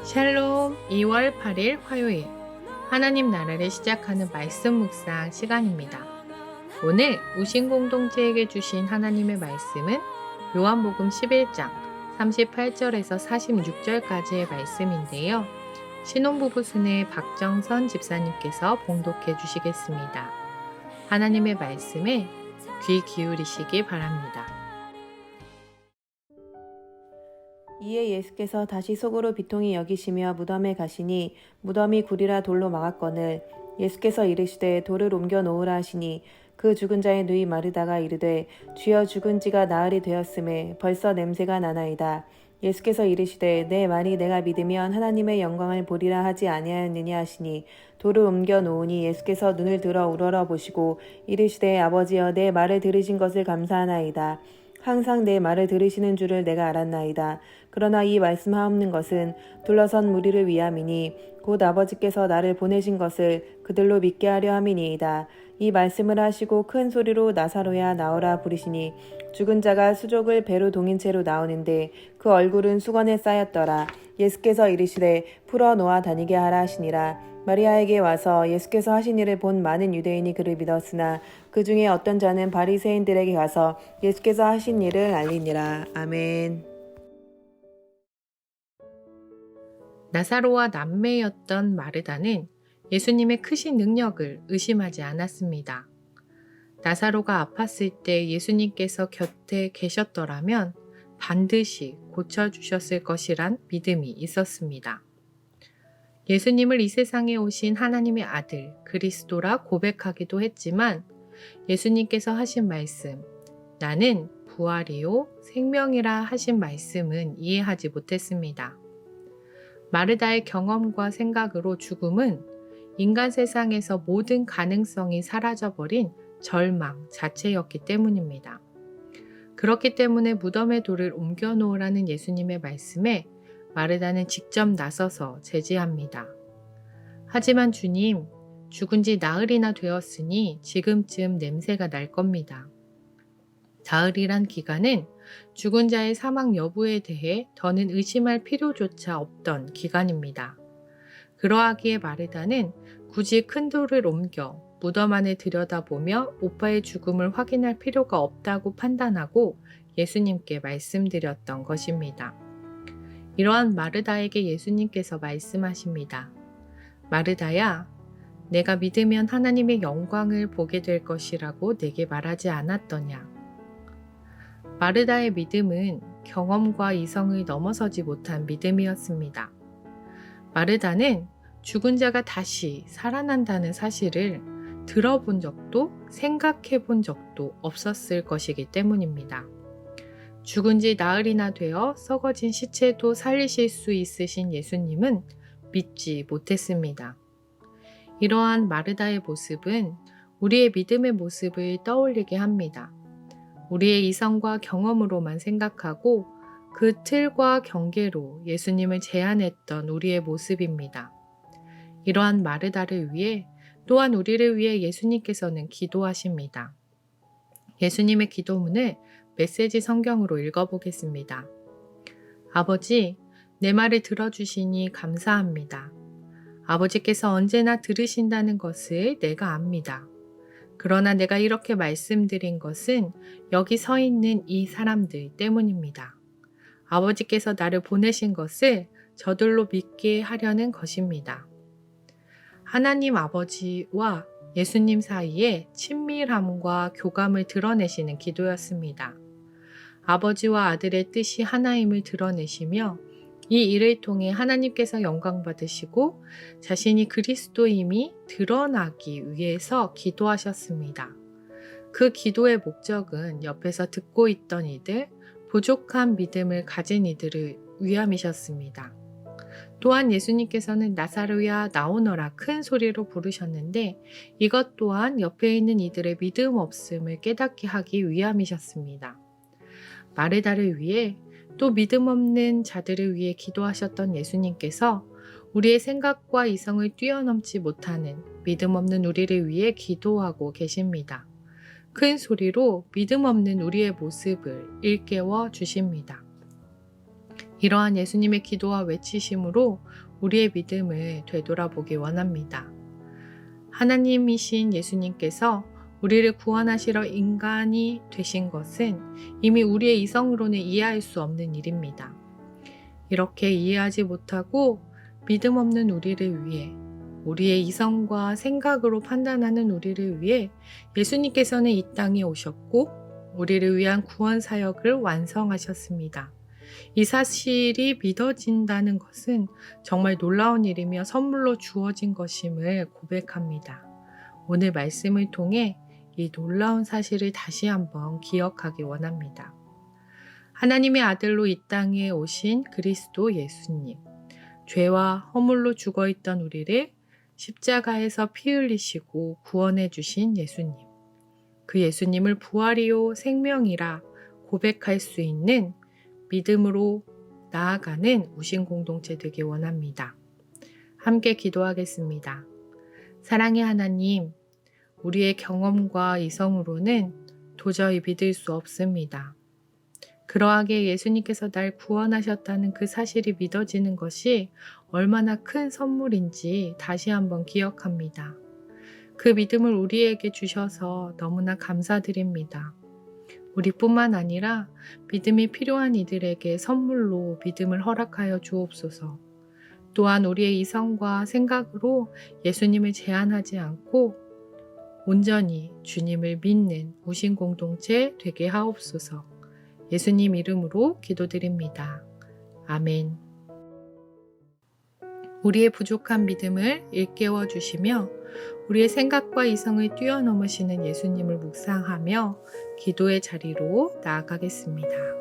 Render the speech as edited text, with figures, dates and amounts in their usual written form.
샬롬 2월 8일 화요일 하나님 나라를 시작하는 말씀 묵상 시간입니다. 오늘 우신 공동체에게 주신 하나님의 말씀은 요한복음 11장 38절에서 46절까지의 말씀인데요. 신혼부부 순회 박정선 집사님께서 봉독해 주시겠습니다. 하나님의 말씀에 귀 기울이시기 바랍니다. 이에 예수께서 다시 속으로 비통히 여기시며 무덤에 가시니 무덤이 굴이라 돌로 막았거늘 예수께서 이르시되 돌을 옮겨 놓으라 하시니 그 죽은 자의 누이 마르다가 이르되 주여 죽은 지가 나흘이 되었음에 벌써 냄새가 나나이다. 예수께서 이르시되 내 말이 내가 믿으면 하나님의 영광을 보리라 하지 아니하였느냐 하시니 돌을 옮겨 놓으니 예수께서 눈을 들어 우러러 보시고 이르시되 아버지여 내 말을 들으신 것을 감사하나이다. 항상 내 말을 들으시는 줄을 내가 알았나이다. 그러나 이 말씀하옵는 것은 둘러선 무리를 위함이니 곧 아버지께서 나를 보내신 것을 그들로 믿게 하려 함이니이다. 이 말씀을 하시고 큰 소리로 나사로야 나오라 부르시니 죽은 자가 수족을 배로 동인 채로 나오는데 그 얼굴은 수건에 쌓였더라. 예수께서 이르시되 풀어 놓아 다니게 하라 하시니라. 마리아에게 와서 예수께서 하신 일을 본 많은 유대인이 그를 믿었으나 그 중에 어떤 자는 바리새인들에게 가서 예수께서 하신 일을 알리니라. 아멘. 나사로와 남매였던 마르다는 예수님의 크신 능력을 의심하지 않았습니다. 나사로가 아팠을 때 예수님께서 곁에 계셨더라면 반드시 고쳐주셨을 것이란 믿음이 있었습니다. 예수님을 이 세상에 오신 하나님의 아들 그리스도라 고백하기도 했지만 예수님께서 하신 말씀, 나는 부활이요 생명이라 하신 말씀은 이해하지 못했습니다. 마르다의 경험과 생각으로 죽음은 인간 세상에서 모든 가능성이 사라져버린 절망 자체였기 때문입니다. 그렇기 때문에 무덤의 돌을 옮겨 놓으라는 예수님의 말씀에 마르다는 직접 나서서 제지합니다. 하지만 주님, 죽은 지 나흘이나 되었으니 지금쯤 냄새가 날 겁니다. 나흘이란 기간은 죽은 자의 사망 여부에 대해 더는 의심할 필요조차 없던 기간입니다. 그러하기에 마르다는 굳이 큰 돌을 옮겨 무덤 안에 들여다보며 오빠의 죽음을 확인할 필요가 없다고 판단하고 예수님께 말씀드렸던 것입니다. 이러한 마르다에게 예수님께서 말씀하십니다. 마르다야, 내가 믿으면 하나님의 영광을 보게 될 것이라고 내게 말하지 않았더냐. 마르다의 믿음은 경험과 이성을 넘어서지 못한 믿음이었습니다. 마르다는 죽은 자가 다시 살아난다는 사실을 들어본 적도 생각해 본 적도 없었을 것이기 때문입니다. 죽은 지 나흘이나 되어 썩어진 시체도 살리실 수 있으신 예수님은 믿지 못했습니다. 이러한 마르다의 모습은 우리의 믿음의 모습을 떠올리게 합니다. 우리의 이성과 경험으로만 생각하고 그 틀과 경계로 예수님을 제한했던 우리의 모습입니다. 이러한 마르다를 위해 또한 우리를 위해 예수님께서는 기도하십니다. 예수님의 기도문을 메시지 성경으로 읽어보겠습니다. 아버지, 내 말을 들어주시니 감사합니다. 아버지께서 언제나 들으신다는 것을 내가 압니다. 그러나 내가 이렇게 말씀드린 것은 여기 서 있는 이 사람들 때문입니다. 아버지께서 나를 보내신 것을 저들로 믿게 하려는 것입니다. 하나님 아버지와 예수님 사이에 친밀함과 교감을 드러내시는 기도였습니다. 아버지와 아들의 뜻이 하나임을 드러내시며 이 일을 통해 하나님께서 영광 받으시고 자신이 그리스도임이 드러나기 위해서 기도하셨습니다. 그 기도의 목적은 옆에서 듣고 있던 이들, 부족한 믿음을 가진 이들을 위함이셨습니다. 또한 예수님께서는 나사로야 나오너라 큰 소리로 부르셨는데 이것 또한 옆에 있는 이들의 믿음 없음을 깨닫게 하기 위함이셨습니다. 마르다를 위해 또 믿음 없는 자들을 위해 기도하셨던 예수님께서 우리의 생각과 이성을 뛰어넘지 못하는 믿음 없는 우리를 위해 기도하고 계십니다. 큰 소리로 믿음 없는 우리의 모습을 일깨워 주십니다. 이러한 예수님의 기도와 외치심으로 우리의 믿음을 되돌아보기 원합니다. 하나님이신 예수님께서 우리를 구원하시러 인간이 되신 것은 이미 우리의 이성으로는 이해할 수 없는 일입니다. 이렇게 이해하지 못하고 믿음 없는 우리를 위해, 우리의 이성과 생각으로 판단하는 우리를 위해 예수님께서는 이 땅에 오셨고 우리를 위한 구원 사역을 완성하셨습니다. 이 사실이 믿어진다는 것은 정말 놀라운 일이며 선물로 주어진 것임을 고백합니다. 오늘 말씀을 통해 이 놀라운 사실을 다시 한번 기억하기 원합니다. 하나님의 아들로 이 땅에 오신 그리스도 예수님, 죄와 허물로 죽어있던 우리를 십자가에서 피 흘리시고 구원해 주신 예수님, 그 예수님을 부활이요 생명이라 고백할 수 있는 믿음으로 나아가는 우신 공동체 되기 원합니다. 함께 기도하겠습니다. 사랑의 하나님, 우리의 경험과 이성으로는 도저히 믿을 수 없습니다. 그러하게 예수님께서 날 구원하셨다는 그 사실이 믿어지는 것이 얼마나 큰 선물인지 다시 한번 기억합니다. 그 믿음을 우리에게 주셔서 너무나 감사드립니다. 우리뿐만 아니라 믿음이 필요한 이들에게 선물로 믿음을 허락하여 주옵소서. 또한 우리의 이성과 생각으로 예수님을 제한하지 않고 온전히 주님을 믿는 우신 공동체 되게 하옵소서. 예수님 이름으로 기도드립니다. 아멘. 우리의 부족한 믿음을 일깨워 주시며 우리의 생각과 이성을 뛰어넘으시는 예수님을 묵상하며 기도의 자리로 나아가겠습니다.